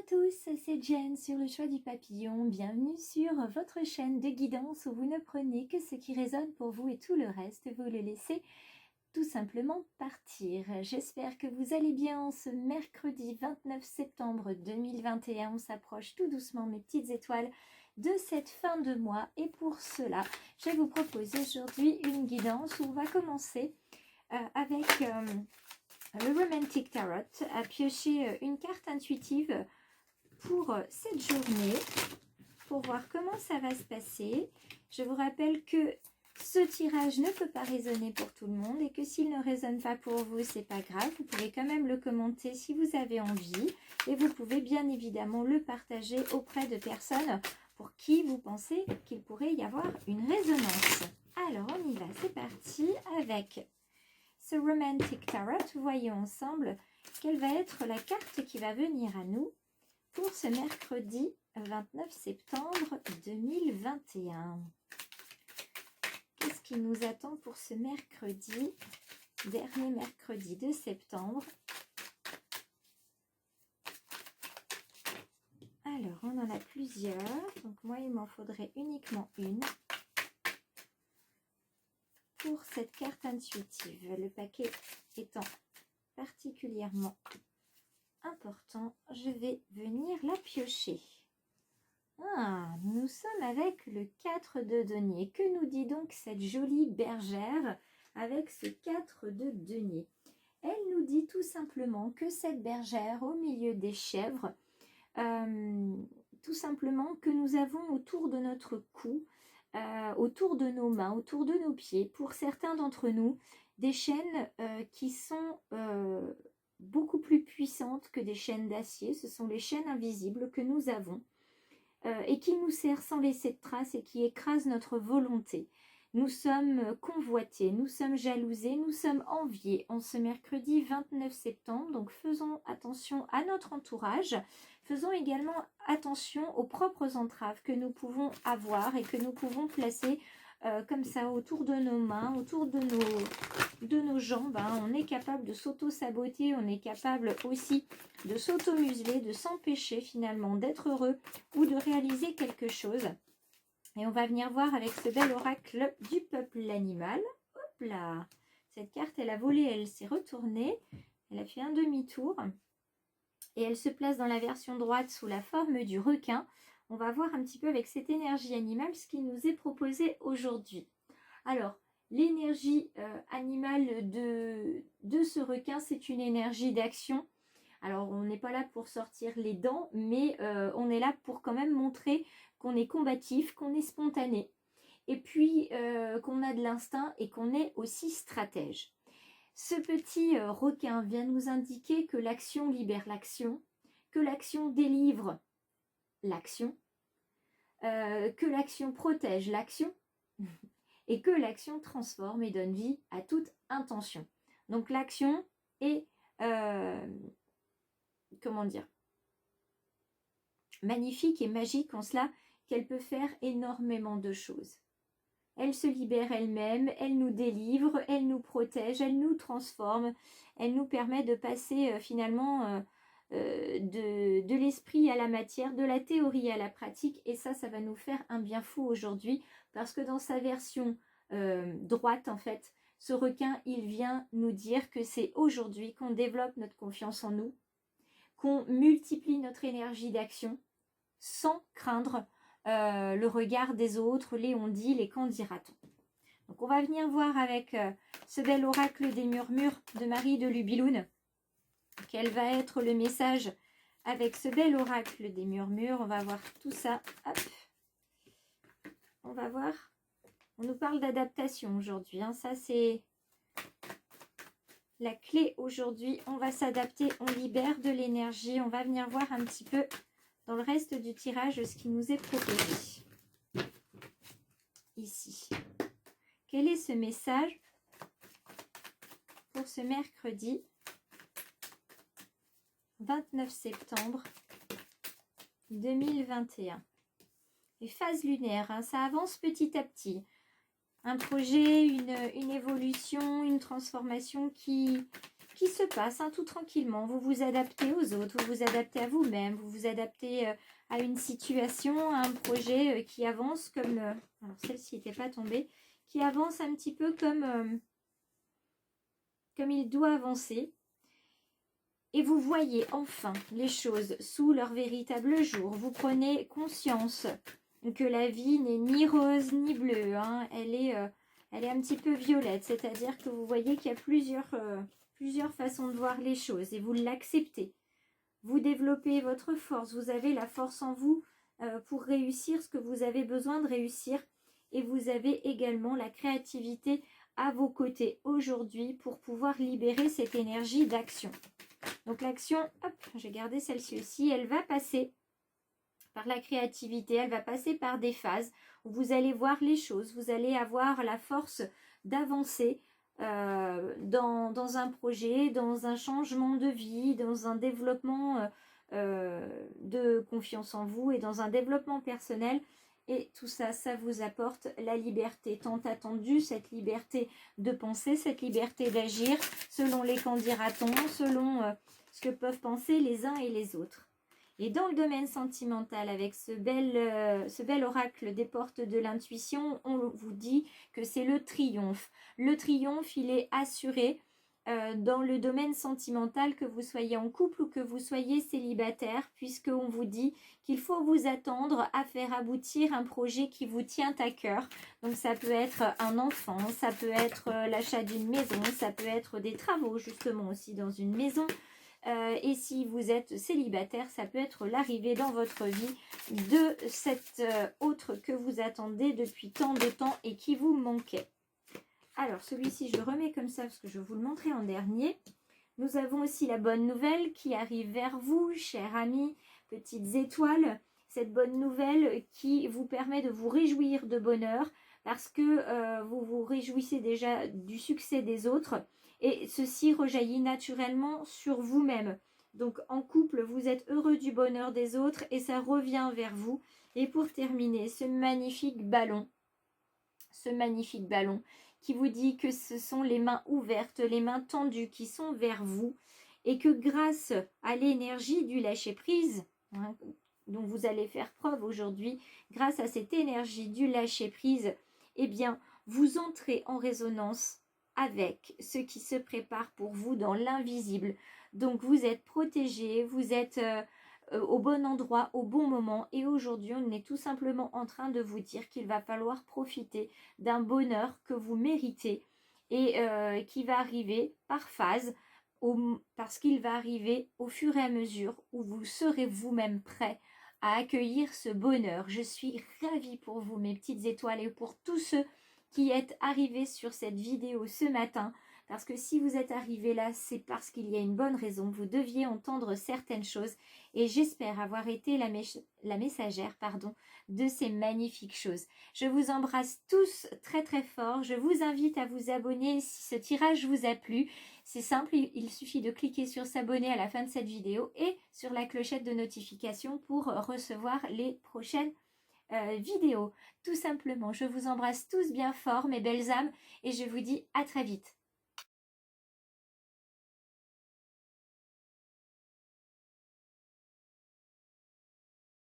à tous, c'est Jen sur le choix du papillon. Bienvenue sur votre chaîne de guidance où vous ne prenez que ce qui résonne pour vous et tout le reste, vous le laissez tout simplement partir. J'espère que vous allez bien ce mercredi 29 septembre 2021. On s'approche tout doucement, mes petites étoiles, de cette fin de mois. Et pour cela, je vais vous proposer aujourd'hui une guidance où on va commencer avec... le Romantic Tarot, à piocher une carte intuitive pour cette journée, pour voir comment ça va se passer. Je vous rappelle que ce tirage ne peut pas résonner pour tout le monde et que s'il ne résonne pas pour vous, c'est pas grave. Vous pouvez quand même le commenter si vous avez envie et vous pouvez bien évidemment le partager auprès de personnes pour qui vous pensez qu'il pourrait y avoir une résonance. Alors on y va, c'est parti avec ce Romantic Tarot. Voyons ensemble quelle va être la carte qui va venir à nous pour ce mercredi 29 septembre 2021. Qu'est-ce qui nous attend pour ce mercredi, dernier mercredi de septembre? Alors, on en a plusieurs. Donc, moi, il m'en faudrait uniquement une pour cette carte intuitive. Le paquet étant particulièrement important, je vais venir la piocher. Nous sommes avec le 4 de denier. Que nous dit donc cette jolie bergère avec ce 4 de denier? Elle nous dit tout simplement que cette bergère au milieu des chèvres, tout simplement que nous avons autour de notre cou, autour de nos mains, autour de nos pieds, pour certains d'entre nous, des chaînes qui sont beaucoup plus puissantes que des chaînes d'acier. Ce sont les chaînes invisibles que nous avons et qui nous serrent sans laisser de traces et qui écrasent notre volonté. Nous sommes convoités, nous sommes jalousés, nous sommes enviés en ce mercredi 29 septembre. Donc faisons attention à notre entourage. Faisons également attention aux propres entraves que nous pouvons avoir et que nous pouvons placer comme ça autour de nos mains, autour de nos jambes. On est capable de s'auto-saboter, on est capable aussi de s'auto-museler, de s'empêcher finalement d'être heureux ou de réaliser quelque chose. Et on va venir voir avec ce bel oracle du peuple animal. Hop là! Cette carte, elle a volé, elle s'est retournée. Elle a fait un demi-tour. Et elle se place dans la version droite sous la forme du requin. On va voir un petit peu avec cette énergie animale ce qui nous est proposé aujourd'hui. Alors, l'énergie animale de ce requin, c'est une énergie d'action. Alors, on n'est pas là pour sortir les dents, mais on est là pour quand même montrer qu'on est combatif, qu'on est spontané. Et puis, qu'on a de l'instinct et qu'on est aussi stratège. Ce petit requin vient nous indiquer que l'action libère l'action, que l'action délivre l'action, que l'action protège l'action et que l'action transforme et donne vie à toute intention. Donc l'action est, comment dire, magnifique et magique en cela qu'elle peut faire énormément de choses. Elle se libère elle-même, elle nous délivre, elle nous protège, elle nous transforme, elle nous permet de passer finalement de l'esprit à la matière, de la théorie à la pratique. Et ça va nous faire un bien fou aujourd'hui parce que dans sa version droite, en fait, ce requin, il vient nous dire que c'est aujourd'hui qu'on développe notre confiance en nous, qu'on multiplie notre énergie d'action sans craindre le regard des autres, les on-dit, les qu'en dira-t-on. Donc on va venir voir avec ce bel oracle des murmures de Marie de Lubiloun. Quel va être le message avec ce bel oracle des murmures? On va voir tout ça. Hop. On va voir. On nous parle d'adaptation aujourd'hui. Ça c'est la clé aujourd'hui. On va s'adapter, on libère de l'énergie. On va venir voir un petit peu dans le reste du tirage ce qui nous est proposé ici. Quel est ce message pour ce mercredi 29 septembre 2021? Les phases lunaires, ça avance petit à petit. Un projet, une évolution, une transformation qui qui se passe tout tranquillement. Vous vous adaptez aux autres, vous vous adaptez à vous-même, vous vous adaptez à une situation, à un projet qui avance comme... alors celle-ci n'était pas tombée, qui avance un petit peu comme il doit avancer. Et vous voyez enfin les choses sous leur véritable jour. Vous prenez conscience que la vie n'est ni rose ni bleue. Hein. Elle est un petit peu violette. C'est-à-dire que vous voyez qu'il y a plusieurs façons de voir les choses. Et vous l'acceptez. Vous développez votre force. Vous avez la force en vous pour réussir ce que vous avez besoin de réussir. Et vous avez également la créativité à vos côtés aujourd'hui pour pouvoir libérer cette énergie d'action. Donc l'action, hop, j'ai gardé celle-ci aussi, elle va passer par la créativité, elle va passer par des phases où vous allez voir les choses, vous allez avoir la force d'avancer dans un projet, dans un changement de vie, dans un développement de confiance en vous et dans un développement personnel. Et tout ça, ça vous apporte la liberté tant attendue, cette liberté de penser, cette liberté d'agir selon les qu'en dira-t-on, selon ce que peuvent penser les uns et les autres. Et dans le domaine sentimental, avec ce bel oracle des portes de l'intuition, on vous dit que c'est le triomphe. Le triomphe, il est assuré dans le domaine sentimental, que vous soyez en couple ou que vous soyez célibataire, puisqu'on vous dit qu'il faut vous attendre à faire aboutir un projet qui vous tient à cœur. Donc ça peut être un enfant, ça peut être l'achat d'une maison, ça peut être des travaux justement aussi dans une maison. Et si vous êtes célibataire, ça peut être l'arrivée dans votre vie de cette autre que vous attendez depuis tant de temps et qui vous manquait. Alors celui-ci je le remets comme ça parce que je vais vous le montrer en dernier. Nous avons aussi la bonne nouvelle qui arrive vers vous, chers amis, petites étoiles. Cette bonne nouvelle qui vous permet de vous réjouir de bonheur parce que vous vous réjouissez déjà du succès des autres. Et ceci rejaillit naturellement sur vous-même. Donc en couple, vous êtes heureux du bonheur des autres et ça revient vers vous. Et pour terminer, ce magnifique ballon qui vous dit que ce sont les mains ouvertes, les mains tendues qui sont vers vous et que grâce à l'énergie du lâcher-prise, hein, dont vous allez faire preuve aujourd'hui, grâce à cette énergie du lâcher-prise, eh bien, vous entrez en résonance avec ce qui se prépare pour vous dans l'invisible. Donc vous êtes protégé, vous êtes au bon endroit, au bon moment. Et aujourd'hui, on est tout simplement en train de vous dire qu'il va falloir profiter d'un bonheur que vous méritez et qui va arriver par phase, parce qu'il va arriver au fur et à mesure où vous serez vous-même prêt à accueillir ce bonheur. Je suis ravie pour vous, mes petites étoiles, et pour tous ceux qui êtes arrivés sur cette vidéo ce matin, parce que si vous êtes arrivés là, c'est parce qu'il y a une bonne raison. Vous deviez entendre certaines choses et j'espère avoir été la messagère de ces magnifiques choses. Je vous embrasse tous très très fort. Je vous invite à vous abonner si ce tirage vous a plu. C'est simple, il suffit de cliquer sur s'abonner à la fin de cette vidéo et sur la clochette de notification pour recevoir les prochaines vidéo. Tout simplement, je vous embrasse tous bien fort, mes belles âmes, et je vous dis à très vite.